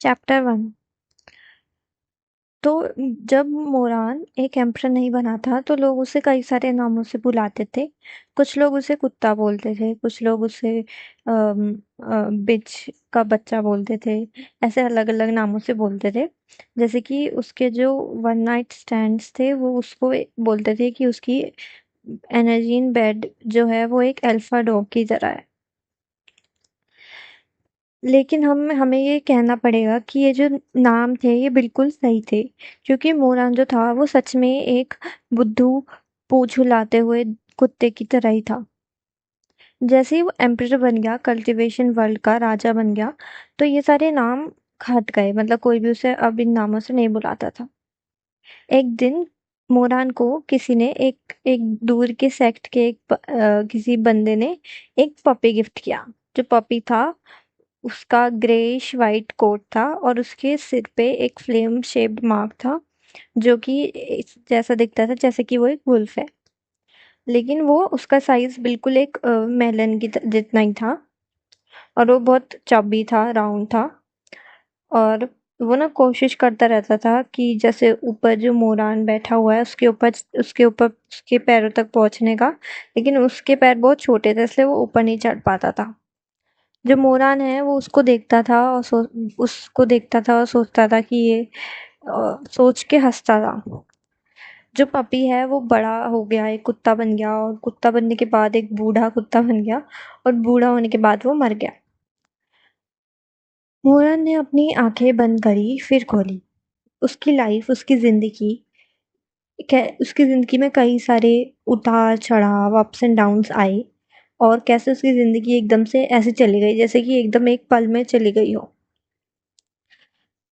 Chapter 1। तो जब मोरान एक एम्परर नहीं बना था तो लोग उसे कई सारे नामों से बुलाते थे। कुछ लोग उसे कुत्ता बोलते थे, कुछ लोग उसे बिच का बच्चा बोलते थे। ऐसे अलग-अलग नामों से बोलते थे। जैसे कि उसके जो वन नाइट स्टैंड्स थे वो उसको बोलते थे कि उसकी एनर्जी इन बेड जो है वो एक अल्फा डॉग की तरह है। लेकिन हमें ये कहना पड़ेगा कि ये जो नाम थे ये बिल्कुल सही थे, क्योंकि मोरान जो था वो सच में एक बुद्धू पूंछ हिलाते हुए कुत्ते की तरह ही था। जैसे ही वो एम्परर बन गया, कल्टीवेशन वर्ल्ड का राजा बन गया, तो ये सारे नाम हट गए, मतलब कोई भी उसे अब इन नामों से नहीं बुलाता था। एक दिन मोरान को किसी ने एक एक दूर के सेक्ट के किसी बंदे ने एक पपी गिफ्ट किया। जो पपी था उसका ग्रेइश वाइट कोट था और उसके सिर पे एक फ्लेम शेप्ड मार्क था, जो कि जैसा दिखता था जैसे कि वो एक वुल्फ है। लेकिन वो उसका साइज बिल्कुल एक मेलन की जितना ही था, और वो बहुत चबी था, राउंड था। और वो ना कोशिश करता रहता था कि जैसे ऊपर जो मोरान बैठा हुआ है उसके ऊपर उसके पैरों तक पहुंचने का, लेकिन उसके पैर बहुत छोटे थे इसलिए वो ऊपर नहीं चढ़ पाता था। जो मोरान है वो उसको देखता था और सोचता था कि ये सोच के हंसता था। जो पपी है वो बड़ा हो गया, एक कुत्ता बन गया, और कुत्ता बनने के बाद एक बूढ़ा कुत्ता बन गया, और बूढ़ा होने के बाद वो मर गया। मोरन ने अपनी आंखें बंद करी फिर खोली। उसकी जिंदगी में कई सारे उतार चढ़ाव, अप्स एंड डाउन्स आए, और कैसे उसकी जिंदगी एकदम से ऐसे चली गई जैसे कि एकदम एक पल में चली गई हो।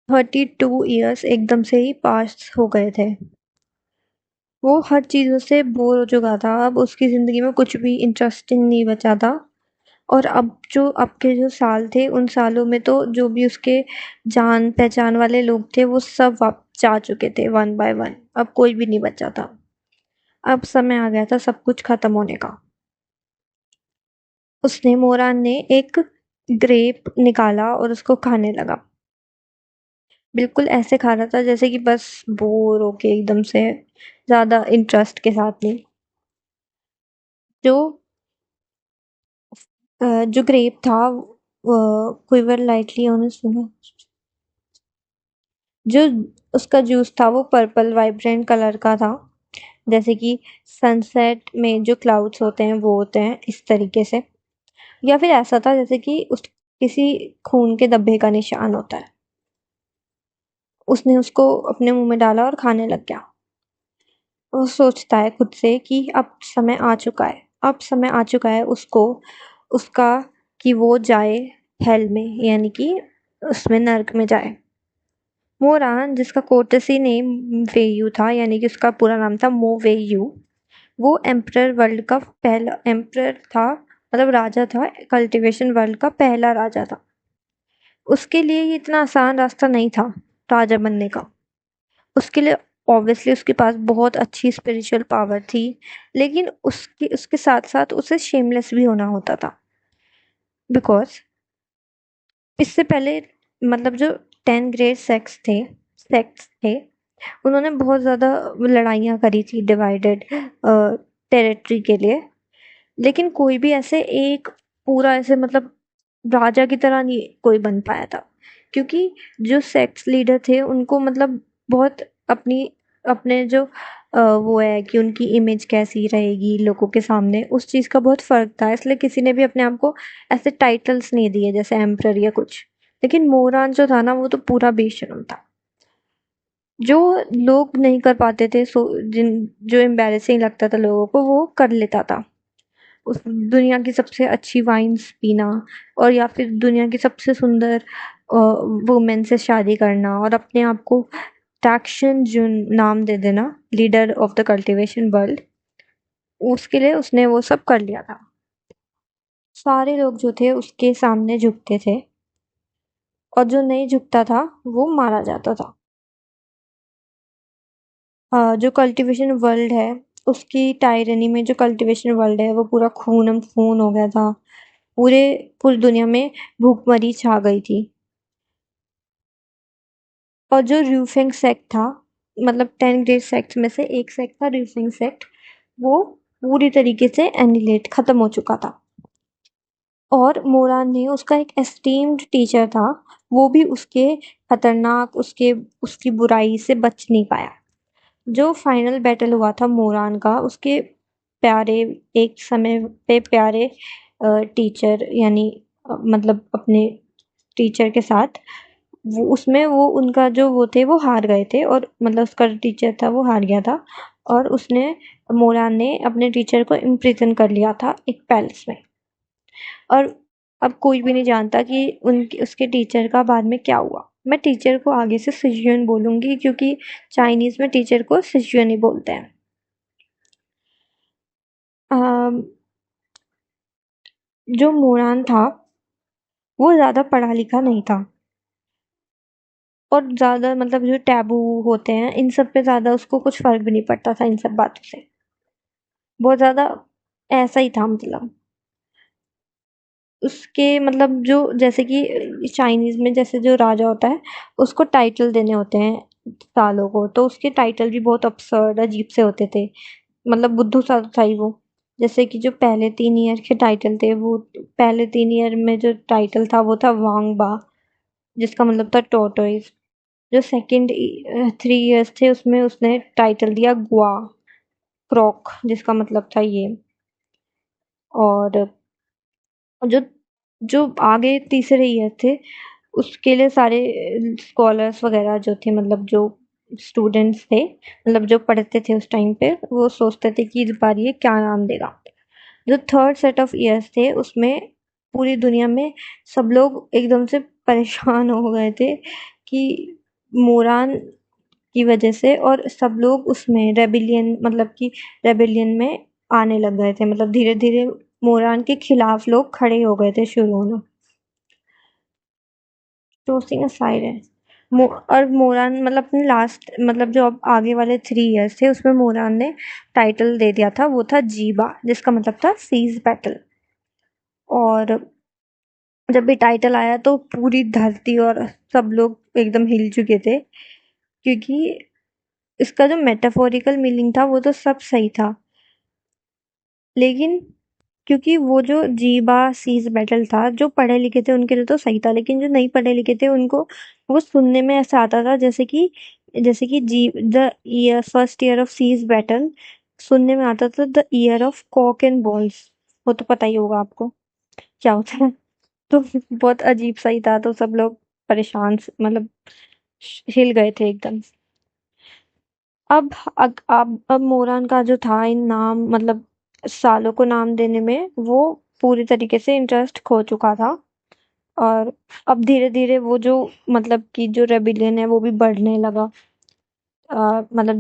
32 ईयर्स एकदम से ही पास हो गए थे। वो हर चीज़ों से बोर हो चुका था, अब उसकी ज़िंदगी में कुछ भी इंटरेस्टिंग नहीं बचा था। और अब के जो साल थे, उन सालों में तो जो भी उसके जान-पहचान वाले लोग थे, वो सब वाप जा चुके थे वन बाय वन, अब कोई भी नहीं बचा था। अब समय आ गया था सब कुछ खत्म होने का। मोरान ने एक ग्रेप निकाला और उसको खाने लगा। बिल्कुल ऐसे खा रहा था जैसे कि बस बोर होके एकदम से, ज़्यादा इंटरेस्ट के साथ नहीं। जो जो ग्रेप था quiver lightly on his finger। जो उसका जूस था वो पर्पल वाइब्रेंट कलर का था, जैसे कि सनसेट में जो क्लाउड्स होते हैं वो होते हैं इस तरीके से। या फिर ऐसा था जैसे कि उस किसी खून के धब्बे का निशान होता है। उसने उसको अपने मुंह में डाला और खाने लग गया। वो सोचता है खुद से कि अब समय आ चुका है उसको उसका कि वो जाए हेल में, यानी कि उसमें नर्क में जाए। मोरान, जिसका कोर्टेसी नेम वेयू था, यानी कि उसका पूरा नाम था मो वेयू, वो एम्परर वर्ल्ड का पहला एम्परर था, मतलब राजा था, कल्टीवेशन वर्ल्ड का पहला राजा था। उसके लिए ये इतना आसान रास्ता नहीं था राजा बनने का। उसके लिए ऑब्वियसली उसके पास बहुत अच्छी स्पिरिचुअल पावर थी, लेकिन उसके उसके साथ साथ उसे शेमलेस भी होना होता था। बिकॉज इससे पहले, मतलब जो 10 ग्रेट सेक्ट्स थे, उन्होंने बहुत ज़्यादा लड़ाइयाँ करी थी डिवाइडेड टेरिटरी के लिए। लेकिन कोई भी ऐसे एक पूरा ऐसे, मतलब राजा की तरह नहीं कोई बन पाया था, क्योंकि जो सेक्ट्स लीडर थे उनको मतलब बहुत अपनी अपने जो वो है कि उनकी इमेज कैसी रहेगी लोगों के सामने, उस चीज़ का बहुत फ़र्क था, इसलिए किसी ने भी अपने आप को ऐसे टाइटल्स नहीं दिए जैसे एम्परर या कुछ। लेकिन मोरान जो था ना वो तो पूरा बेशर्म था। जो लोग नहीं कर पाते थे, जो एम्बैरेसिंग लगता था लोगों को, वो कर लेता था। उस दुनिया की सबसे अच्छी वाइन्स पीना, और या फिर दुनिया की सबसे सुंदर वुमेन से शादी करना, और अपने आप को टैक्शन जुन नाम दे देना, leader of the cultivation world. उसके लिए उसने वो सब कर लिया था। सारे लोग जो थे उसके सामने झुकते थे, और जो नहीं झुकता था वो मारा जाता था। जो कल्टीवेशन वर्ल्ड है, उसकी टायरनी में जो कल्टीवेशन वर्ल्ड है वो पूरा खून खून हो गया था। पूरी दुनिया में भूखमरी छा गई थी। और जो रूफिंग सेक्ट था, मतलब 10 ग्रेट सेक्ट्स में से एक सेक्ट था रूफिंग सेक्ट, वो पूरी तरीके से एनिलेट खत्म हो चुका था। और मोरान ने, उसका एक एस्टीम्ड टीचर था, वो भी उसके खतरनाक, उसकी बुराई से बच नहीं पाया। जो फाइनल बैटल हुआ था मोरान का, उसके प्यारे, एक समय पे प्यारे टीचर, यानी मतलब अपने टीचर के साथ, वो उसमें वो उनका जो वो थे वो हार गए थे, और मतलब उसका टीचर था वो हार गया था, और उसने, मोरान ने अपने टीचर को इम्प्रिजन कर लिया था एक पैलेस में। और अब कोई भी नहीं जानता कि उनके उसके टीचर का बाद में क्या हुआ। मैं टीचर को आगे से सिजुएन बोलूंगी, क्योंकि चाइनीज में टीचर को सिजुएन ही बोलते हैं। अम, जो मोरान था वो ज्यादा पढ़ा लिखा नहीं था, और ज्यादा मतलब जो टैबू होते हैं इन सब पे ज्यादा उसको कुछ फर्क भी नहीं पड़ता था इन सब बातों से। बहुत ज्यादा ऐसा ही था, मतलब उसके मतलब जो, जैसे कि चाइनीज में जैसे जो राजा होता है उसको टाइटल देने होते हैं सालों को, तो उसके टाइटल भी बहुत अपसर्ड अजीब से होते थे। मतलब बुद्धू सा था ही वो। जैसे कि जो पहले 3 ईयर के टाइटल थे, वो पहले 3 ईयर में जो टाइटल था वो था वांगबा, जिसका मतलब था टोटोइज। जो सेकंड 3 ईयर्स थे उसमें उसने टाइटल दिया गुआ क्रॉक, जिसका मतलब था ये। और जो जो आगे तीसरे ईयर थे उसके लिए सारे स्कॉलर्स वगैरह जो थे, मतलब जो स्टूडेंट्स थे, मतलब जो पढ़ते थे उस टाइम पे, वो सोचते थे कि इस बार ये क्या नाम देगा। जो थर्ड सेट ऑफ ईयर्स थे उसमें पूरी दुनिया में सब लोग एकदम से परेशान हो गए थे कि मोरान की वजह से, और सब लोग उसमें रेबिलियन, मतलब कि रेबिलियन में आने लग गए थे, मतलब धीरे धीरे मोरान के खिलाफ लोग खड़े हो गए थे शुरू होना। टॉसिंग असाइड है। और मोरान मतलब अपने लास्ट, मतलब जो अब आगे वाले 3 ईयर्स थे उसमें मोरान ने टाइटल दे दिया था, वो था जीबा, जिसका मतलब था सीज बैटल। और जब भी टाइटल आया तो पूरी धरती और सब लोग एकदम हिल चुके थे, क्योंकि इसका जो मेटाफोरिकल मीनिंग था वो तो सब सही था, लेकिन क्योंकि वो जो जीबा सीज बैटल था, जो पढ़े लिखे थे उनके लिए तो सही था, लेकिन जो नहीं पढ़े लिखे थे उनको वो सुनने में ऐसा आता था जैसे कि जी the year first year of siege battle सुनने में आता था the year of cock and balls. वो तो पता ही होगा आपको क्या होता है। तो बहुत अजीब सा ही था, तो सब लोग मतलब हिल गए थे एकदम। अब मोरान का जो था इन नाम, मतलब सालों को नाम देने में, वो पूरी तरीके से इंटरेस्ट खो चुका था। और अब धीरे धीरे वो जो, मतलब कि जो रेबिलियन है वो भी बढ़ने लगा। मतलब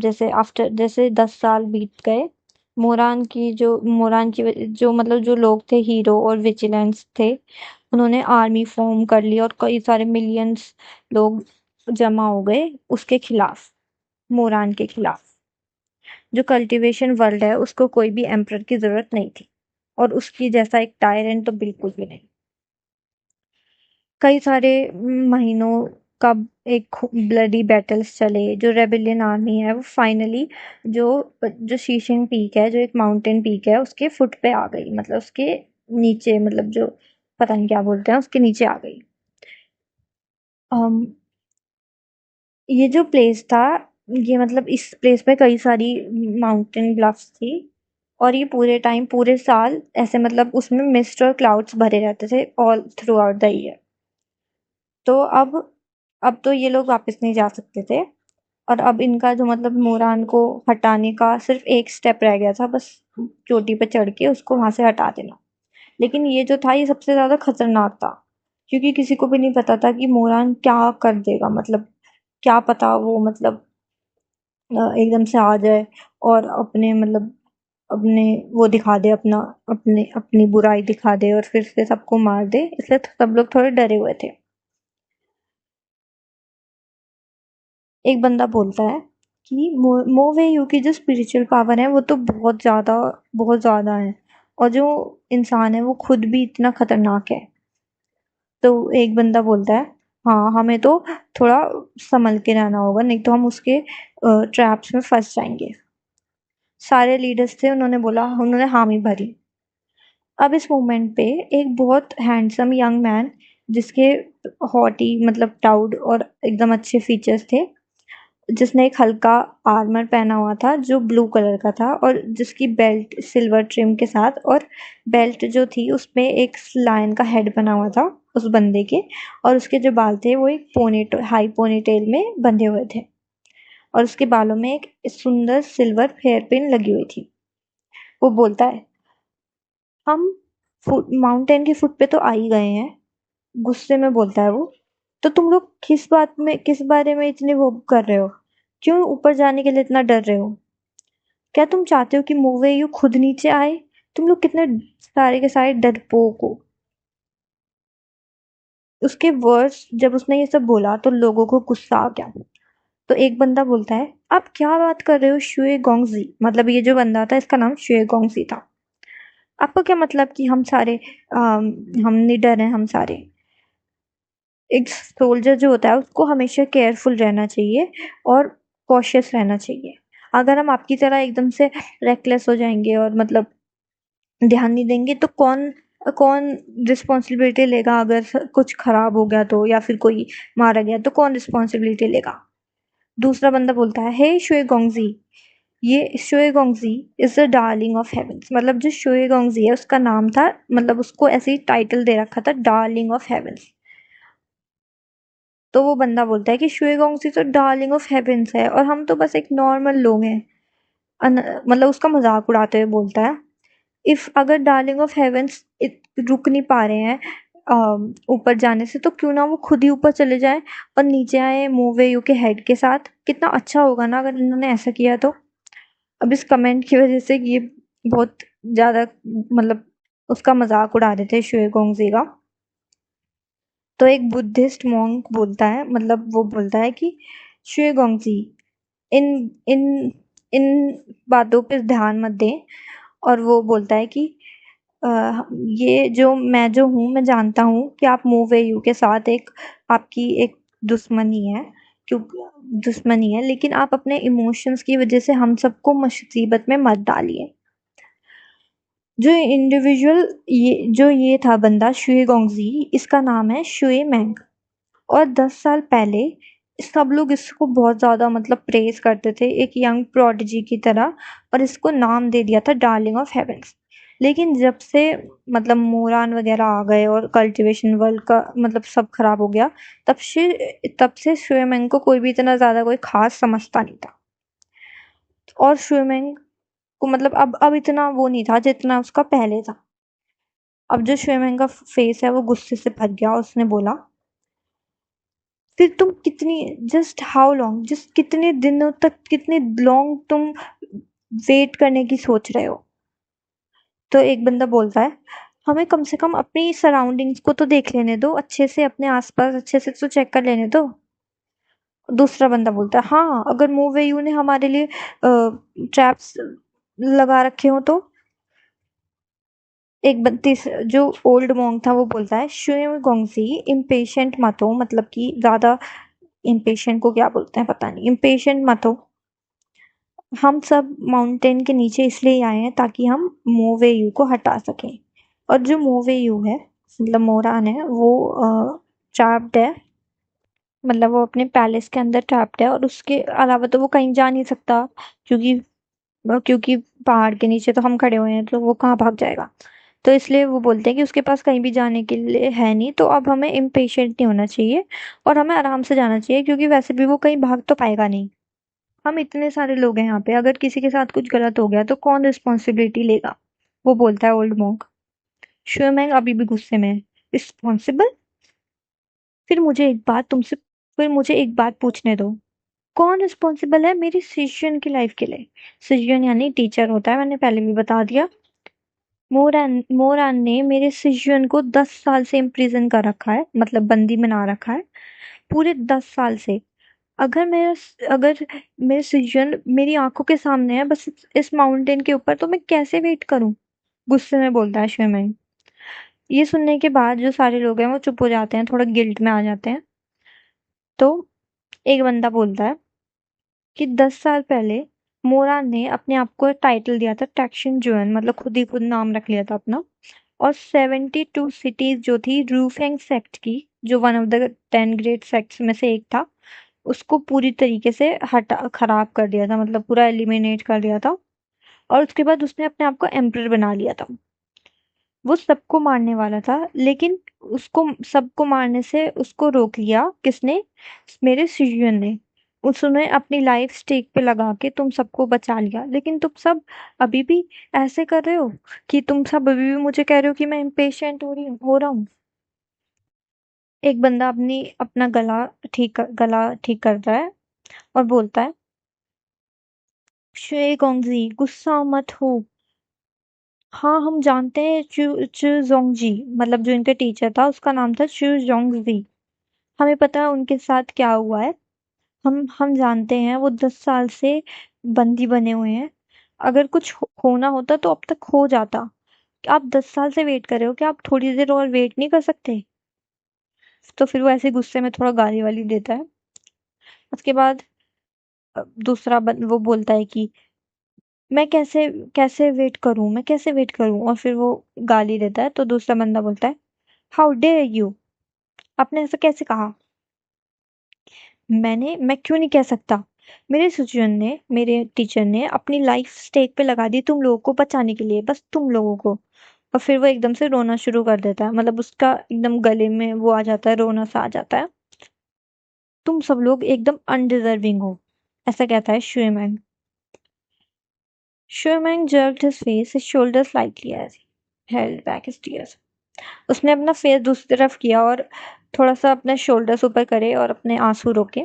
जैसे 10 साल बीत गए, जो मतलब जो लोग थे हीरो और विजिलेंस थे, उन्होंने आर्मी फॉर्म कर ली और कई सारे मिलियंस लोग जमा हो गए उसके खिलाफ, मोरान के खिलाफ। जो कल्टीवेशन वर्ल्ड है उसको कोई भी एम्परर की जरूरत नहीं थी, और उसकी जैसा एक टायरेंट तो बिल्कुल भी नहीं। कई सारे महीनों का एक ब्लडी बैटल्स चले। जो रेबिलियन आर्मी है वो फाइनली जो जो शीशिंग पीक है, जो एक माउंटेन पीक है, उसके फुट पे आ गई, मतलब उसके नीचे, मतलब जो पता नहीं क्या बोलते हैं, उसके नीचे आ गई। अम, ये जो प्लेस था, ये मतलब इस प्लेस पे कई सारी माउंटेन ब्लफ्स थी, और ये पूरे टाइम, पूरे साल ऐसे, मतलब उसमें मिस्ट और क्लाउड्स भरे रहते थे all through out the year. तो अब तो ये लोग वापस नहीं जा सकते थे, और अब इनका जो, मतलब मोरान को हटाने का सिर्फ एक स्टेप रह गया था बस, चोटी पे चढ़ के उसको वहां से हटा देना। लेकिन ये जो था ये सबसे ज्यादा खतरनाक था, क्योंकि किसी को भी नहीं पता था कि मोरान क्या कर देगा, मतलब क्या पता वो, मतलब एकदम से आ जाए और अपने, मतलब अपने वो दिखा दे, अपना अपने अपनी बुराई दिखा दे और फिर से सबको मार दे, इसलिए सब लोग थोड़े डरे हुए थे। एक बंदा बोलता है कि मोवे यू की जो स्पिरिचुअल पावर है वो तो बहुत ज्यादा है, और जो इंसान है वो खुद भी इतना खतरनाक है। तो एक बंदा बोलता है, हाँ, हमें तो थोड़ा संभल के रहना होगा, नहीं तो हम उसके ट्रैप्स में फंस जाएंगे। सारे लीडर्स थे, उन्होंने बोला, उन्होंने हामी भरी। अब इस मोमेंट पे एक बहुत हैंडसम यंग मैन, जिसके हॉटी मतलब प्राउड और एकदम अच्छे फीचर्स थे, जिसने एक हल्का आर्मर पहना हुआ था जो ब्लू कलर का था, और जिसकी बेल्ट सिल्वर ट्रिम के साथ, और बेल्ट जो थी उसमें एक लायन का हेड बना हुआ था उस बंदे के, और उसके जो बाल थे वो एक हाई पोनी टेल में बंधे हुए थे, और उसके बालों में एक सुंदर सिल्वर हेयर पिन लगी हुई थी। वो बोलता है, हम माउंटेन के फुट पे तो आ ही गए हैं। गुस्से में बोलता है वो। तो तुम लोग किस बारे में इतने वो कर रहे हो? क्यों ऊपर जाने के लिए इतना डर रहे हो? क्या तुम चाहते हो कि मूवी खुद नीचे आए? तुम लोग कितने सारे के सारे डरपोक हो। उसके वर्ड्स जब उसने ये सब बोला तो लोगों को गुस्सा आ गया। तो एक बंदा बोलता है, आप क्या बात कर रहे हो शुए गोंगजी, मतलब ये जो बंदा था इसका नाम शुए गोंगजी था। आपको क्या मतलब कि हम निडर हैं हम सारे? एक सोल्जर जो होता है उसको हमेशा केयरफुल रहना चाहिए और कॉशियस रहना चाहिए। अगर हम आपकी तरह एकदम से रेकलेस हो जाएंगे और मतलब ध्यान नहीं देंगे तो कौन कौन रिस्पॉन्सिबिलिटी लेगा? अगर कुछ खराब हो गया तो, या फिर कोई मारा गया तो कौन रिस्पॉन्सिबिलिटी लेगा? दूसरा बंदा बोलता है, हे शुए गोंगजी, ये Xue Gongzi is the darling of heavens. मतलब जो शुए गोंगजी है उसका नाम था, मतलब उसको ऐसे ही टाइटल दे रखा था, डार्लिंग ऑफ हेवेंस। तो वो बंदा बोलता है कि शुएगोंगसी तो डार्लिंग ऑफ हेवेंस है और हम तो बस एक नॉर्मल लोग हैं। मतलब उसका मजाक उड़ाते हुए बोलता है, इफ अगर डार्लिंग ऑफ हेवेंस रुक नहीं पा रहे हैं ऊपर जाने से, तो क्यों ना वो खुद ही ऊपर चले जाए और नीचे आए मूवे यू के हेड के साथ। कितना अच्छा होगा ना अगर इन्होंने ऐसा किया तो। अब इस कमेंट की वजह से ये बहुत ज्यादा मतलब उसका मजाक उड़ा रहे थे शुएगोंगजी का। तो एक बुद्धिस्ट मॉन्क बोलता है, मतलब वो बोलता है कि शुएगोंगजी, इन इन इन बातों पे ध्यान मत दें। और वो बोलता है कि अ, ये जो हूँ मैं जानता हूँ कि आप मूवेयू के साथ आपकी एक दुश्मनी है, क्यों दुश्मनी है, लेकिन आप अपने इमोशंस की वजह से हम सबको मुसीबत में मत डालिए। जो इंडिविजुअल ये था बंदा शुए गोंगजी, इसका नाम है शुए मैंग। और 10 साल पहले सब लोग इसको बहुत ज़्यादा मतलब प्रेज़ करते थे एक यंग प्रोडिजी की तरह, और इसको नाम दे दिया था डार्लिंग ऑफ हेवेंस। लेकिन जब से मतलब मोरान वगैरह आ गए और कल्टीवेशन वर्ल्ड का मतलब सब खराब हो गया, तब से स्विमिंग को कोई भी इतना ज़्यादा कोई खास समझता नहीं था। और स्विमिंग को मतलब अब इतना वो नहीं था जितना उसका पहले था। अब जो स्विमिंग का फेस है वो गुस्से से भर गया, उसने बोला, फिर तुम कितनी जस्ट हाउ लॉन्ग जस्ट कितने दिनों तक कितने लॉन्ग तुम वेट करने की सोच रहे हो? तो एक बंदा बोलता है, हमें कम से कम अपनी सराउंडिंग्स को तो देख लेने दो, अच्छे से अपने आसपास अच्छे से तो चेक कर लेने दो। दूसरा बंदा बोलता है, हाँ अगर मूवेयू ने हमारे लिए ट्रैप्स लगा रखे हो तो। एक बत्तीस जो ओल्ड मॉन्क था वो बोलता है, शुएम गोंगसी, इम्पेशेंट मत हो, मतलब कि ज्यादा इम्पेशेंट को क्या बोलते हैं पता नहीं, इम्पेशेंट मत हो। हम सब माउंटेन के नीचे इसलिए आए हैं ताकि हम मोवेयू को हटा सकें। और जो मोवेयू है मतलब मोरान है वो ट्रैप्ड है, मतलब वो अपने पैलेस के अंदर ट्रैप्ड है, और उसके अलावा तो वो कहीं जा नहीं सकता, क्योंकि क्योंकि पहाड़ के नीचे तो हम खड़े हुए हैं तो वो कहाँ भाग जाएगा। तो इसलिए वो बोलते हैं कि उसके पास कहीं भी जाने के लिए है नहीं, तो अब हमें इम्पेशेंट नहीं होना चाहिए और हमें आराम से जाना चाहिए, क्योंकि वैसे भी वो कहीं भाग तो पाएगा नहीं। हम इतने सारे लोग हैं यहाँ पे, अगर किसी के साथ कुछ गलत हो गया तो कौन रिस्पॉन्सिबिलिटी लेगा? वो बोलता है ओल्ड मॉन्क। श्योमैंग अभी भी गुस्से में है, रिस्पॉन्सिबल? फिर मुझे एक बात तुमसे फिर मुझे एक बात पूछने दो, कौन रिस्पॉन्सिबल है मेरी सिजन की लाइफ के लिए? सिजन यानी टीचर होता है, मैंने पहले भी बता दिया। मोरान ने मेरे सिजन को 10 साल से इम्प्रिजन कर रखा है, मतलब बंदी बना रखा है, पूरे 10 साल से। अगर मेरे सिजन मेरी आंखों के सामने है बस इस माउंटेन के ऊपर, तो मैं कैसे वेट करूं? गुस्से में बोलता है श्वेमैंग। ये सुनने के बाद जो सारे लोग हैं वो चुप हो जाते हैं, थोड़ा गिल्ट में आ जाते हैं। तो एक बंदा बोलता है कि 10 साल पहले मोरान ने अपने आप को टाइटल दिया था टैक्शन जुएन, मतलब खुद ही खुद नाम रख लिया था अपना। और 72 सिटीज जो थी रूफेंग सेक्ट की, जो one of the 10 great sects में से एक था, उसको पूरी तरीके से हटा खराब कर दिया था, मतलब पूरा एलिमिनेट कर दिया था। और उसके बाद उसने अपने आप को एम्परर बना लिया था। वो सबको मारने वाला था, लेकिन उसको सबको मारने से उसको रोक लिया किसने? मेरे सिजुयन ने। उसने अपनी लाइफ स्टेक पे लगा के तुम सबको बचा लिया, लेकिन तुम सब अभी भी ऐसे कर रहे हो कि तुम सब अभी भी मुझे कह रहे हो कि मैं इम्पेशेंट हो रहा हूँ। एक बंदा अपना गला ठीक करता है और बोलता है, शुए गोंगजी गुस्सा मत हो। हाँ, हम जानते हैं चू चू जोंगजी, मतलब जो इनका टीचर था उसका नाम था चू जोंगजी। हमें पता है उनके साथ क्या हुआ है। हम जानते हैं वो 10 साल से बंदी बने हुए हैं। अगर कुछ होना होता तो अब तक हो जाता। आप 10 साल से वेट कर रहे हो, क्या आप थोड़ी देर और वेट नहीं कर सकते? तो फिर वो ऐसे गुस्से में थोड़ा गाली वाली देता है। उसके बाद वो बोलता है कि मैं कैसे कैसे वेट करूं, मैं कैसे वेट करूं, और फिर वो गाली देता है। तो दूसरा बंदा बोलता है, हाउ डेयर यू, आपने ऐसा कैसे कहा? मैं क्यों नहीं कह सकता? मेरे टीचर ने अपनी लाइफ स्टेक पे लगा दी तुम लोगों को बचाने के लिए, बस तुम लोगों को। और फिर वो एकदम से रोना शुरू कर देता है, मतलब उसका एकदम गले में वो आ जाता है, रोना सा आ जाता है। तुम सब लोग एकदम अनडिजर्विंग हो, ऐसा कहता है शुएमैंग। शुएमैंग jerked his face, his shoulders slightly as he held back his tears. उसने अपना फेस दूसरी तरफ किया और थोड़ा सा अपने शोल्डर्स ऊपर करे और अपने आंसू रोके।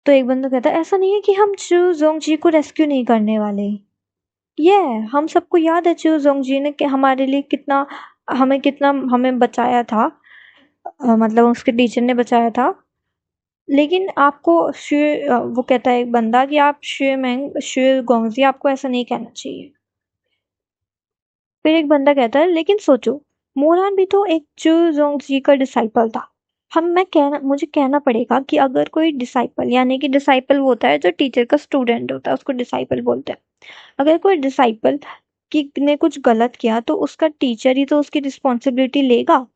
तो एक बंदा कहता है, ऐसा नहीं है कि हम चू जोंगजी को रेस्क्यू नहीं करने वाले। ये हम सबको याद है चू जोंगजी ने कि हमारे लिए कितना हमें बचाया था। मतलब उसके टीचर ने बचाया था। लेकिन वो कहता है एक बंदा कि आप शुए गोंगजी, आपको ऐसा नहीं कहना चाहिए। फिर एक बंदा कहता है, लेकिन सोचो, मोरान भी तो एक चू जोंगजी का डिसाइपल था। मुझे कहना पड़ेगा कि अगर कोई डिसाइपल, यानी कि डिसाइपल वो होता है जो टीचर का स्टूडेंट होता है, उसको डिसाइपल बोलते हैं। अगर कोई डिसाइपल की ने कुछ गलत किया तो उसका टीचर ही तो उसकी रिस्पॉन्सिबिलिटी लेगा।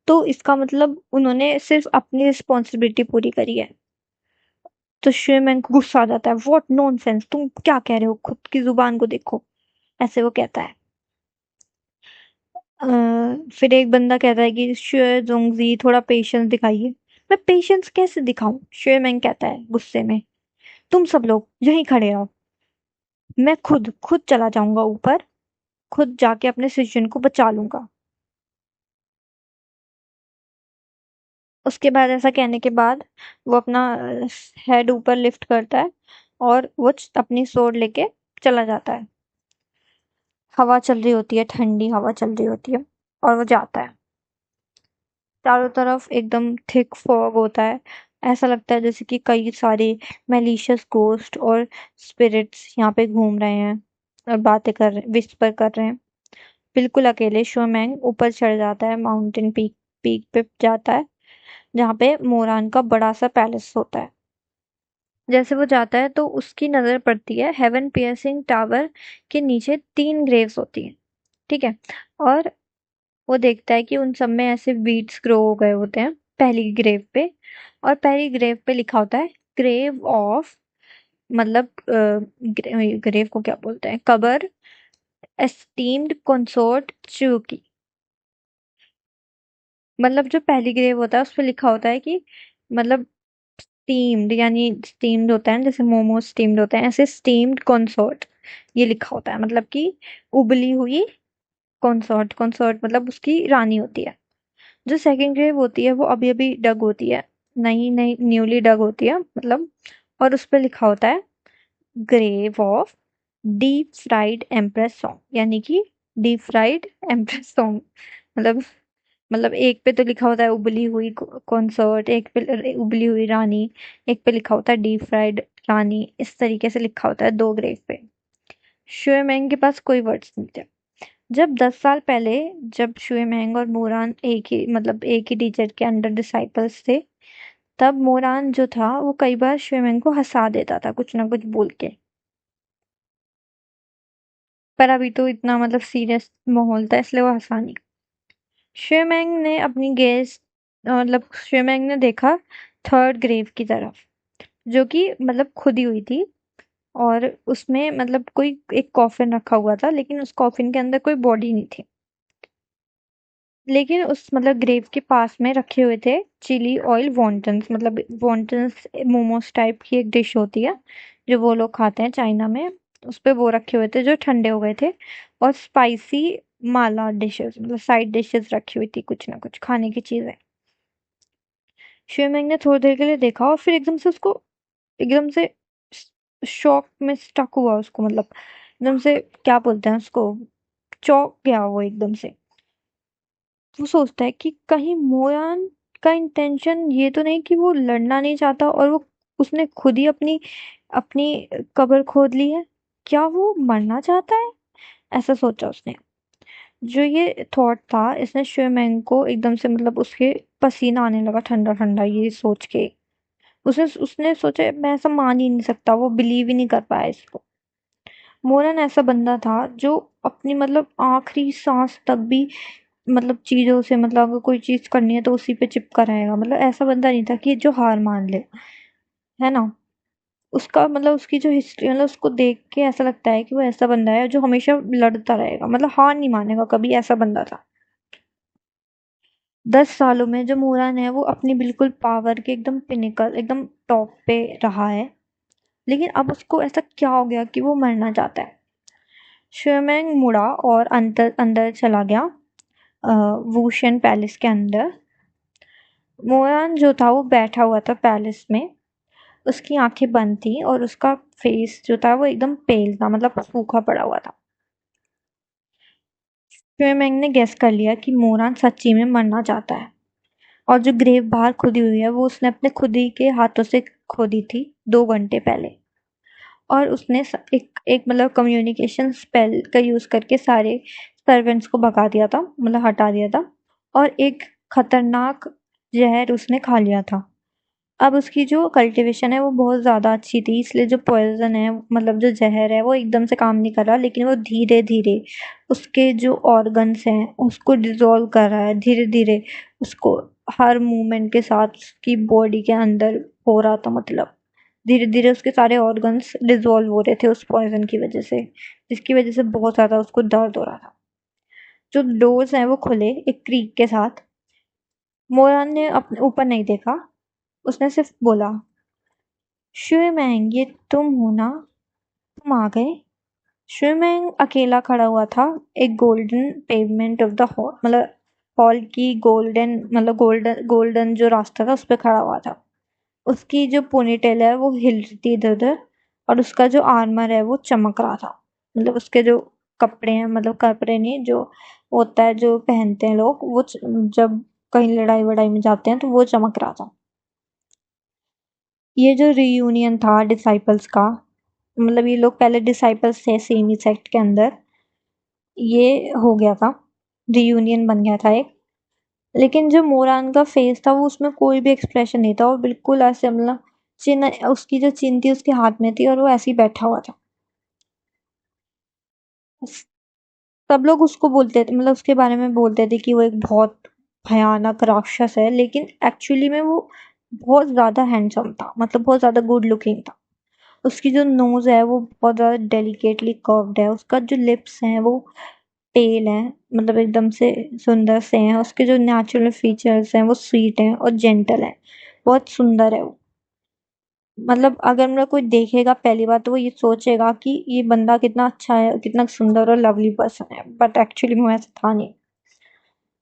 तो इसका मतलब उन्होंने सिर्फ अपनी रिस्पॉन्सिबिलिटी पूरी करी है। तो शेरमैन को गुस्सा आ जाता है, व्हाट नॉनसेंस, तुम क्या कह रहे हो, खुद की जुबान को देखो, ऐसे वो कहता है। फिर एक बंदा कहता है कि शुए जोंगजी थोड़ा पेशेंस दिखाइए। मैं पेशेंस कैसे दिखाऊं? शुएमैंग कहता है गुस्से में, तुम सब लोग यहीं खड़े रहो, मैं खुद खुद चला जाऊंगा ऊपर, खुद जाके अपने सिचुएशन को बचा लूंगा। उसके बाद ऐसा कहने के बाद वो अपना हेड ऊपर लिफ्ट करता है और वो अपनी स्वॉर्ड लेके चला जाता है। हवा चल रही होती है, ठंडी हवा चल रही होती है, और वो जाता है। चारों तरफ एकदम थिक फॉग होता है। ऐसा लगता है जैसे कि कई सारे मैलिशियस गोस्ट और स्पिरिट्स यहाँ पे घूम रहे हैं और बातें कर रहे, विस्पर कर रहे हैं। बिल्कुल अकेले शोमैंग ऊपर चढ़ जाता है, माउंटेन पीक पीक पे जाता है, जहाँ पे मोरान का बड़ा सा पैलेस होता है। जैसे वो जाता है तो उसकी नजर पड़ती है हेवन पियर्सिंग टावर के नीचे 3 ग्रेव्स होती हैं। ठीक है। और वो देखता है कि उन सब में ऐसे वीड्स ग्रो हो गए होते हैं पहली ग्रेव पे। और पहली ग्रेव पे लिखा होता है ग्रेव ऑफ, मतलब ग्रेव को क्या बोलते हैं, कबर एस्टीम्ड कंसोर्ट चू की। मतलब जो पहली ग्रेव होता है उस पे लिखा होता है कि, मतलब स्टीम्ड, यानी स्टीम्ड होता है जैसे मोमोज स्टीम्ड होते हैं, ऐसे स्टीम्ड कंसोर्ट ये लिखा होता है, मतलब कि उबली हुई कंसोर्ट। कंसोर्ट मतलब उसकी रानी होती है। जो सेकंड ग्रेव होती है वो अभी अभी डग होती है, नई नई न्यूली डग होती है मतलब। और उस पे लिखा होता है grave of deep fried empress song, यानी कि डीप फ्राइड एम्प्रेस सॉन्ग। मतलब एक पे तो लिखा होता है उबली हुई कंसर्ट, एक पे उबली हुई रानी, एक पे लिखा होता है डीप फ्राइड रानी। इस तरीके से लिखा होता है 2 ग्रेव पे। शुएमैंग के पास कोई वर्ड्स नहीं थे। जब 10 साल पहले, जब शुएमैंग और मोरान एक ही टीचर के अंडर डिसाइपल्स थे, तब मोरान जो था वो कई बार शुएमिंग को हंसा देता था कुछ ना कुछ बोल के। पर अभी तो इतना मतलब सीरियस माहौल था इसलिए वो हंसा नहीं। शुएमिंग ने अपनी गेस मतलब शुएमिंग ने देखा थर्ड ग्रेव की तरफ, जो कि मतलब खुदी हुई थी। और उसमें मतलब कोई एक कॉफिन रखा हुआ था, लेकिन उस कॉफिन के अंदर कोई बॉडी नहीं थी। लेकिन उस मतलब ग्रेव के पास में रखे हुए थे चिली ऑयल वॉन्टन्स। मतलब वॉन्टन्स मोमोज टाइप की एक डिश होती है जो वो लोग खाते हैं चाइना में। उस पे वो रखे हुए थे जो ठंडे हो गए थे। और स्पाइसी माला डिशेस मतलब साइड डिशेस रखी हुई थी, कुछ ना कुछ खाने की चीजें। शुएमिंग ने थोड़ी देर के लिए देखा और फिर एकदम से उसको एकदम से शॉक में स्टक हुआ उसको। मतलब एकदम से क्या बोलते हैं उसको, चौंक गया वो एकदम से। वो सोचता है कि कहीं मोयान का इंटेंशन ये तो नहीं कि वो लड़ना नहीं चाहता और वो उसने खुद ही अपनी अपनी कब्र खोद ली है। क्या वो मरना चाहता है? ऐसा सोचा उसने। जो ये थॉट था इसने शुएमैंग को एकदम से मतलब उसके पसीना आने लगा ठंडा ठंडा ये सोच के। उसने उसने सोचा मैं ऐसा मान ही नहीं सकता, वो बिलीव ही नहीं कर पाया इसको। मोरन ऐसा बंदा था जो अपनी मतलब आखिरी सांस तक भी मतलब चीजों से मतलब अगर कोई चीज करनी है तो उसी पे चिपका रहेगा। मतलब ऐसा बंदा नहीं था कि जो हार मान ले, है ना। उसका मतलब उसकी जो हिस्ट्री मतलब उसको देख के ऐसा लगता है कि वो ऐसा बंदा है जो हमेशा लड़ता रहेगा, मतलब हार नहीं मानेगा कभी, ऐसा बंदा था। 10 सालों में जो मोरन है वो अपनी बिल्कुल पावर के एकदम पिनिकल एकदम टॉप पे रहा है। लेकिन अब उसको ऐसा क्या हो गया कि वो मरना चाहता है। श्योमेंग मुड़ा और अंदर अंदर चला गया वूशन पैलेस के अंदर। मोरान जो था वो बैठा हुआ था पैलेस में। उसकी आंखें बंद थी और उसका फेस जो था वो एकदम पेल था, मतलब सूखा पड़ा हुआ था। श्योमेंग ने गेस कर लिया कि मोरान सच्ची में मरना चाहता है। और जो ग्रेव बाहर खुदी हुई है वो उसने अपने खुद ही के हाथों से खोदी थी 2 घंटे पहले। और उसने एक एक मतलब कम्युनिकेशन स्पेल का यूज करके सारे सर्वेंट्स को भगा दिया था, मतलब हटा दिया था। और एक खतरनाक जहर उसने खा लिया था। अब उसकी जो कल्टीवेशन है वो बहुत ज़्यादा अच्छी थी, इसलिए जो पॉइजन है मतलब जो जहर है वो एकदम से काम नहीं कर रहा, लेकिन वो धीरे धीरे उसके जो ऑर्गन्स हैं उसको डिसॉल्व कर रहा है धीरे धीरे। उसको हर मूवमेंट के साथ उसकी बॉडी के अंदर हो रहा था, मतलब धीरे धीरे उसके सारे ऑर्गन्स डिसॉल्व हो रहे थे उस पॉइजन की वजह से, जिसकी वजह से बहुत ज़्यादा उसको दर्द हो रहा था। जो डोर्स हैं वो खुले एक क्रीक के साथ। मोरान ने अपने ऊपर नहीं देखा, उसने सिर्फ बोला, शुएमैंग ये तुम हो ना, तुम आ गए। शुएमैंग अकेला खड़ा हुआ था एक golden pavement of the hall, मतलब हॉल की गोल्डन मतलब गोल्डन गोल्डन जो रास्ता था उस पर खड़ा हुआ था। उसकी जो पोनीटेल है वो हिल रही थी इधर उधर। और उसका जो आर्मर है वो चमक रहा था। मतलब उसके जो कपड़े हैं, मतलब कपड़े नहीं, जो होता है जो पहनते हैं लोग वो जब कहीं लड़ाई वड़ाई में जाते हैं तो वो चमक रहा था। ये जो रियूनियन था डिसाइपल्स का, मतलब ये लोग पहले डिसाइपल्स थे सेम ही सेक्ट के अंदर, ये हो गया था, रियूनियन बन गया था एक। लेकिन जो मोरान का फेस था वो उसमें कोई भी एक्सप्रेशन नहीं था, वो बिल्कुल ऐसे मतलब चिन्ह उसकी जो चिन्ह थी उसके हाथ में थी और वो ऐसे ही बैठा हुआ था। सब लोग उसको बोलते थे मतलब उसके बारे में बोलते थे कि वो एक बहुत भयानक राक्षस है, लेकिन एक्चुअली में वो बहुत ज्यादा हैंडसम था, मतलब बहुत ज्यादा गुड लुकिंग था। उसकी जो नोज है वो बहुत ज्यादा डेलिकेटली कर्व्ड है, उसका जो लिप्स हैं वो पेल है, मतलब एकदम से सुंदर से हैं। उसके जो नेचुरल फीचर्स हैं वो स्वीट हैं और जेंटल हैं, बहुत सुंदर है वो। मतलब अगर मेरा कोई देखेगा पहली बार तो वो ये सोचेगा कि ये बंदा कितना अच्छा है, कितना सुंदर और लवली पर्सन है, बट एक्चुअली में वैसा था नहीं।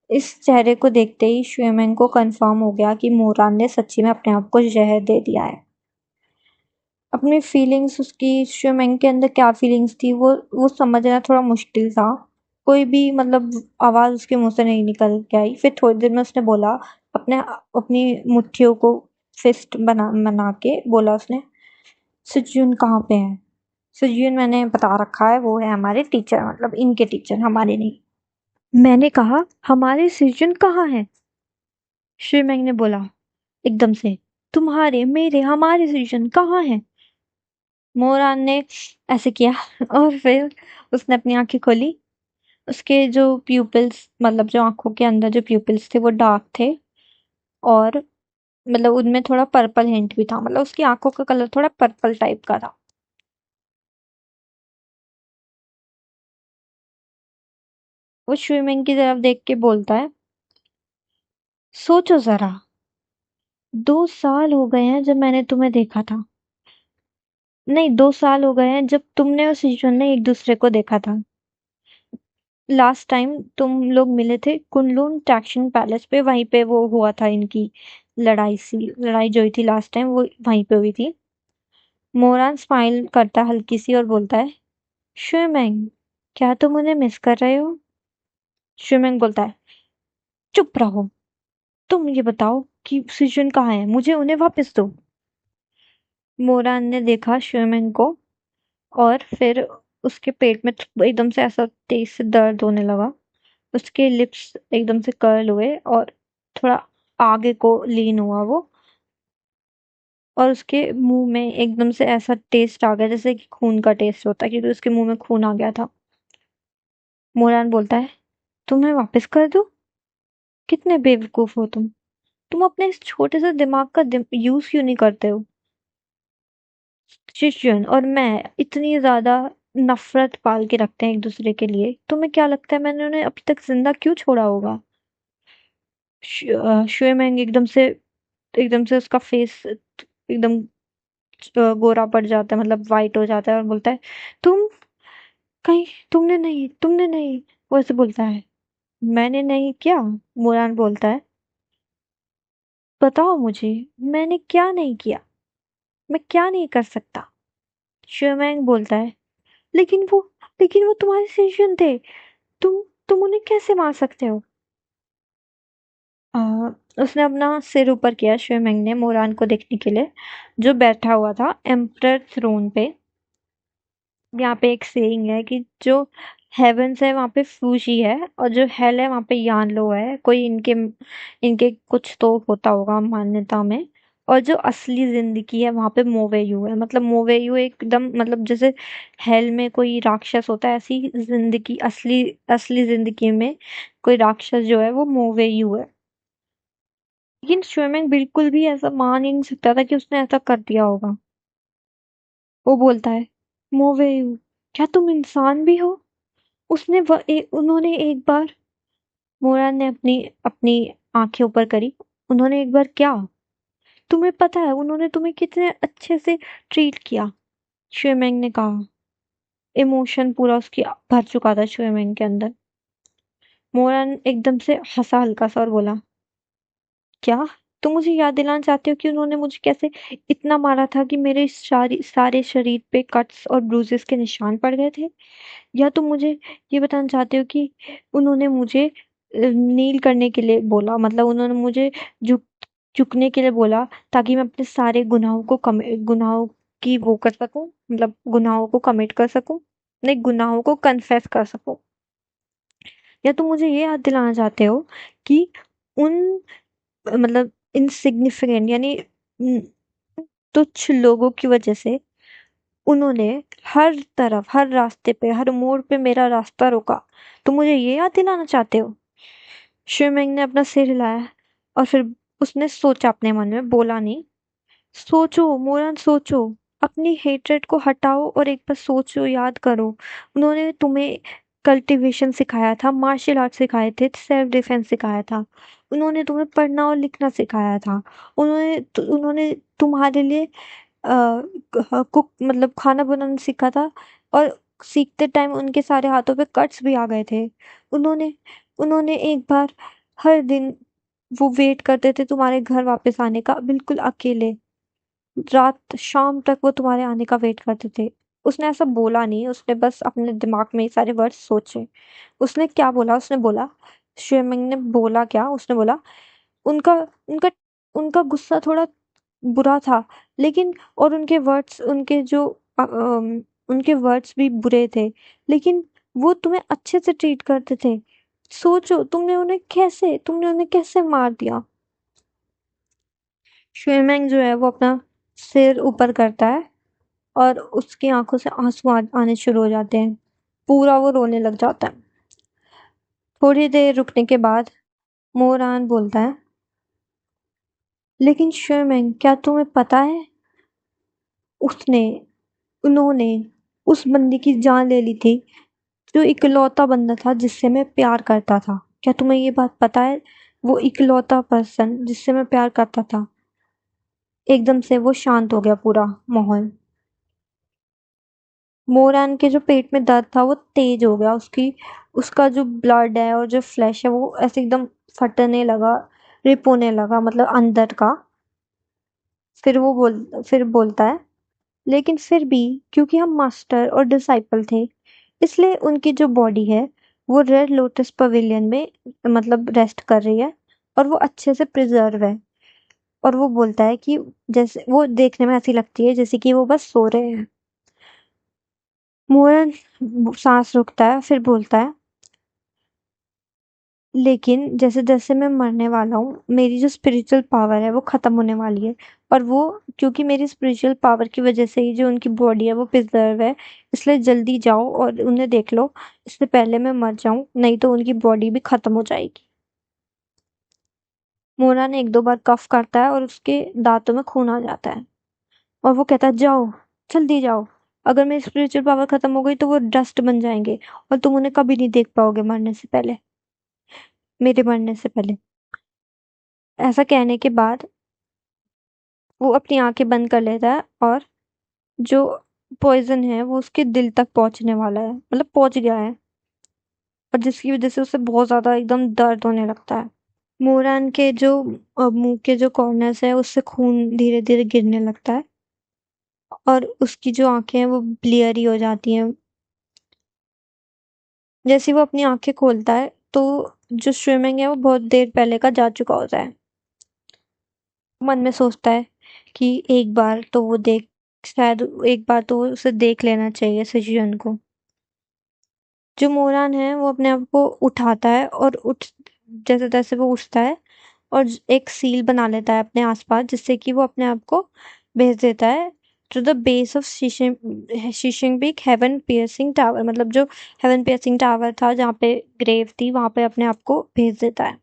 इस चेहरे को देखते ही शुएमैंग को कंफर्म हो गया कि मोरान ने सच्ची में अपने आप को जहर दे दिया है। अपनी फीलिंग्स उसकी शुएमैंग के अंदर क्या फीलिंग्स थी वो समझना थोड़ा मुश्किल था। कोई भी मतलब आवाज उसके मुंह से नहीं निकल के आई। फिर थोड़ी देर में उसने बोला, अपने अपनी मुट्ठियों को फिस्ट बना बना के बोला उसने, सुजून कहाँ पे है? सुजून मैंने बता रखा है वो है हमारे टीचर, मतलब इनके टीचर, हमारे नहीं। मैंने कहा हमारे सुजून कहाँ है? श्रीमैंग ने बोला एकदम से। तुम्हारे, मेरे, हमारे सजेशन कहाँ हैं? मोरान ने ऐसे किया और फिर उसने अपनी आँखें खोली। उसके जो प्यूपिल्स मतलब जो आँखों के अंदर जो प्यूपिल्स थे वो डार्क थे और मतलब उनमें थोड़ा पर्पल हिंट भी था। मतलब उसकी आँखों का कलर थोड़ा पर्पल टाइप का था। वो स्विमिंग की तरफ देख के बोलता है, सोचो ज़रा, 2 साल हो गए हैं जब मैंने तुम्हें देखा था। नहीं, 2 साल हो गए हैं जब तुमने और सिजुन ने एक-दूसरे को देखा था। लास्ट टाइम तुम लोग मिले थे कुनलून टैक्शन पैलेस पे, वहीं पे वो हुआ था इनकी लड़ाई जो हुई थी लास्ट टाइम वो वहीं पे हुई थी। मोरान स्माइल करता है हल्की सी और बोलता है, शुइमेंग, क्या तुम उन्हें मिस कर रहे हो? शुइमेंग बोलता है, चुप रहो, तुम ये बताओ कि सिजुन कहाँ है, मुझे उन्हें वापस दो। मोरान ने देखा शुइमेंग को और फिर उसके पेट में एकदम से ऐसा तेज से दर्द होने लगा। उसके लिप्स एकदम से कर्ल हुए और थोड़ा आगे को लीन हुआ वो और उसके मुंह में एकदम से ऐसा टेस्ट आ गया जैसे कि खून का टेस्ट होता है, क्योंकि उसके मुंह में खून आ गया था। मोरान बोलता है, तुम्हें वापस कर दूं? कितने बेवकूफ हो तुम। तुम अपने इस छोटे से दिमाग का यूज क्यों नहीं करते हो? शिशुन और मैं इतनी ज्यादा नफरत पाल के रखते हैं एक दूसरे के लिए, तुम्हें क्या लगता है मैंने उन्हें अभी तक जिंदा क्यों छोड़ा होगा? शुएमैंग एकदम से उसका फेस एकदम गोरा पड़ जाता है, मतलब वाइट हो जाता है और बोलता है, तुम कहीं, तुमने नहीं, वो ऐसे बोलता है। मैंने नहीं क्या? मोरान बोलता है, बताओ मुझे, मैंने क्या नहीं किया? मैं क्या नहीं कर सकता? शुएमैंग बोलता है, लेकिन वो लेकिन वो तुम्हारे सेशन थे, तुम उन्हें कैसे मार सकते हो? उसने अपना सिर ऊपर किया शुएमैंग ने मोरान को देखने के लिए, जो बैठा हुआ था एम्परर थ्रोन पे। यहाँ पे एक सेइंग है कि जो हेवेंस है वहाँ पे फूशी है और जो हेल है वहाँ पे यानलो है। कोई इनके इनके कुछ तो होता होगा मान्यता में। और जो असली जिंदगी है वहाँ पे मोवेयू है। मतलब मोवेयू एकदम मतलब जैसे हेल में कोई राक्षस होता है, ऐसी जिंदगी असली असली जिंदगी में कोई राक्षस जो है वो मोवेयू है। लेकिन स्विमिंग बिल्कुल भी ऐसा मान ही नहीं सकता था कि उसने ऐसा कर दिया होगा। वो बोलता है, मोवेयू, क्या तुम इंसान भी हो? उन्होंने एक बार, मोरान ने अपनी अपनी आंखें ऊपर करी। उन्होंने एक बार क्या? तुम्हें पता है उन्होंने तुम्हें कितने अच्छे से ट्रीट किया? शुएमेंग ने कहा। इमोशन पूरा उसकी भर चुका था शुएमेंग के अंदर। मोरान एकदम से हंसा हल्का सा और बोला, क्या तुम मुझे याद दिलाना चाहते हो कि उन्होंने मुझे कैसे इतना मारा था कि मेरे सारे शरीर पे कट्स और ब्रूजेस के निशान पड़ गए थे? या तुम मुझे ये बताना चाहते हो कि उन्होंने मुझे नील करने के लिए बोला, मतलब उन्होंने मुझे झुक झुकने के लिए बोला ताकि मैं अपने सारे गुनाहों की वो कर सकूं, मतलब गुनाहों को कमिट कर सकूं, नहीं गुनाहों को कन्फेस कर सकूं? या तुम मुझे ये याद दिलाना चाहते हो कि उन मतलब इनसिग्निफिकेंट यानी उन तुच्छ लोगों की वजह से उन्होंने हर तरफ, हर रास्ते पे, हर मोड़ पे मेरा रास्ता रोका? तुम मुझे ये याद दिलाना चाहते हो? शिवमिंग ने अपना सिर हिलाया और फिर उसने सोचा अपने मन में, बोला नहीं। सोचो मोरन, सोचो, अपनी हेट्रेड को हटाओ और एक बार सोचो, याद करो। उन्होंने तुम्हें कल्टीवेशन सिखाया था, मार्शल आर्ट सिखाए थे, सेल्फ डिफेंस सिखाया था। उन्होंने तुम्हें पढ़ना और लिखना सिखाया था। उन्होंने तुम्हारे लिए कुक मतलब खाना बनाना सीखा था और सीखते टाइम उनके सारे हाथों पे कट्स भी आ गए थे। उन्होंने उन्होंने एक बार हर दिन वो वेट करते थे तुम्हारे घर वापस आने का, बिल्कुल अकेले। रात शाम तक वो तुम्हारे आने का वेट करते थे। उसने ऐसा बोला नहीं, उसने बस अपने दिमाग में ये सारे वर्ड्स सोचे। उसने क्या बोला? उसने बोला, स्विमिंग ने बोला क्या? उसने बोला, उनका उनका उनका गुस्सा थोड़ा बुरा था, लेकिन और उनके वर्ड्स भी बुरे थे, लेकिन वो तुम्हें अच्छे से ट्रीट करते थे। सोचो तुमने उन्हें कैसे मार दिया? शुएमेंग जो है वो अपना सिर ऊपर करता है और उसकी आंखों से आंसू आने शुरू हो जाते हैं। पूरा वो रोने लग जाता है। थोड़ी देर रुकने के बाद मोरान बोलता है, लेकिन शुएमेंग, क्या तुम्हें पता है, उसने उन्होंने उस बंदी की जान ले ली थी जो इकलौता बंदा था जिससे मैं प्यार करता था। क्या तुम्हें ये बात पता है? वो इकलौता पर्सन जिससे मैं प्यार करता था। एकदम से वो शांत हो गया पूरा माहौल। मोरैन के जो पेट में दर्द था वो तेज हो गया। उसकी उसका जो ब्लड है और जो फ्लैश है वो ऐसे एकदम फटने लगा, रिप होने लगा, मतलब अंदर का। फिर बोलता है, लेकिन फिर भी क्योंकि हम मास्टर और डिसाइपल थे, इसलिए उनकी जो बॉडी है वो रेड लोटस पवेलियन में मतलब रेस्ट कर रही है और वो अच्छे से प्रिजर्व है। और वो बोलता है कि जैसे वो देखने में ऐसी लगती है जैसे कि वो बस सो रहे हैं। मोरन सांस रोकता है, फिर बोलता है, लेकिन जैसे-जैसे मैं मरने वाला हूँ, मेरी जो स्पिरिचुअल पावर है वो ख़त्म होने वाली है। और वो क्योंकि मेरी स्पिरिचुअल पावर की वज़ह से ही जो उनकी बॉडी है वो प्रिज़र्व है, इसलिए जल्दी जाओ और उन्हें देख लो, इससे पहले मैं मर जाऊँ, नहीं तो उनकी बॉडी भी ख़त्म हो जाएगी। मोना ने 1-2 बार कफ करता है और उसके दाँतों में खून आ जाता है। और वो कहता है, जाओ, जल्दी जाओ। अगर मेरी स्पिरिचुअल पावर ख़त्म हो गई तो वो डस्ट बन जाएँगे और तुम उन्हें कभी नहीं देख पाओगे मरने से पहले, मेरे मरने से पहले। ऐसा कहने के बाद वो अपनी आंखें बंद कर लेता है और जो पॉइजन है वो उसके दिल तक पहुंचने वाला है, मतलब पहुंच गया है। और जिसकी वजह से उसे बहुत ज्यादा एकदम दर्द होने लगता है। मोरान के जो मुंह के जो कॉर्नर्स है उससे खून धीरे धीरे गिरने लगता है और उसकी जो आंखें हैं वो ब्लियरी हो जाती हैं। जैसे ही वो अपनी आंखें खोलता है तो जो स्विमिंग है वो बहुत देर पहले का जा चुका होता है। मन में सोचता है कि एक बार तो वो देख शायद एक बार तो उसे देख लेना चाहिए सिचुएशन को। जो मोरान है वो अपने आप को उठाता है और उठ जैसे तैसे वो उठता है और एक सील बना लेता है अपने आसपास जिससे कि वो अपने आप को भेज देता है to the base of Shishing peak heaven piercing tower, मतलब जो हेवन पियर्सिंग टावर था जहाँ पे ग्रेव थी वहां पे अपने आप को भेज देता है।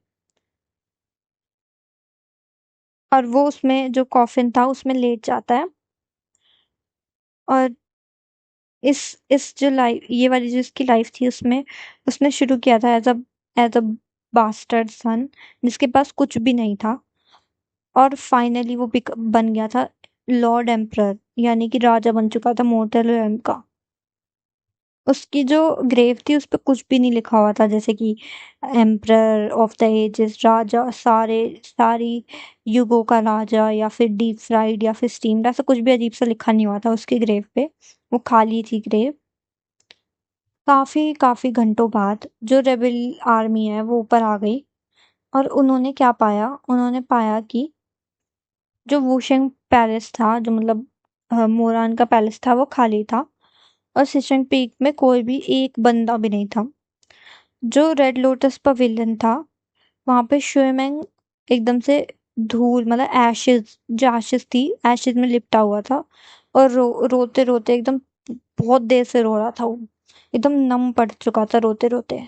और वो उसमें जो कॉफिन था उसमें लेट जाता है। और इस इस जो लाइफ ये वाली जो इसकी लाइफ थी उसमें उसने शुरू किया था एज अ बास्टर्ड सन जिसके पास कुछ भी नहीं था। और फाइनली वो बन गया था लॉर्ड एम्परर, यानी कि राजा बन चुका था मोर्टल रेल्म का। उसकी जो ग्रेव थी उस पे कुछ भी नहीं लिखा हुआ था जैसे कि एम्परर ऑफ द एजेस, राजा सारे सारी युगों का राजा, या फिर डीप फ्राइड या फिर स्टीम्ड, ऐसा कुछ भी अजीब सा लिखा नहीं हुआ था उसकी ग्रेव पे। वो खाली थी ग्रेव। काफी काफी घंटों बाद जो रेबल आर्मी है वो ऊपर आ गई और उन्होंने क्या पाया, उन्होंने पाया कि जो वुशेंग पैलेस था, जो मतलब मोरान का पैलेस था, वो खाली था और सिशंग पीक में कोई भी एक बंदा भी नहीं था। जो रेड लोटस पवेलियन था वहां पे शुएमेंग एकदम से धूल, मतलब एशेज, जो एशेज थी एशेज में लिपटा हुआ था और रोते रोते एकदम बहुत देर से रो रहा था वो। एकदम नम पड़ चुका था रोते रोते।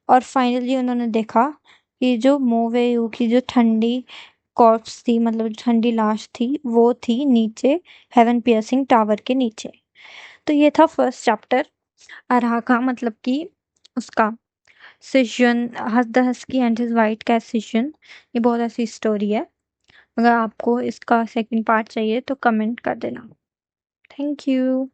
और फाइनली उन्होंने देखा कि जो मोवेयू की जो ठंडी कॉर्प्स थी, मतलब जो ठंडी लाश थी, वो थी नीचे हेवन पियर्सिंग टावर के नीचे। तो ये था फर्स्ट चैप्टर अरहा का, मतलब कि उसका season the husky and his white cat season. ये बहुत ऐसी स्टोरी है। अगर आपको इसका सेकंड पार्ट चाहिए तो कमेंट कर देना। Thank you.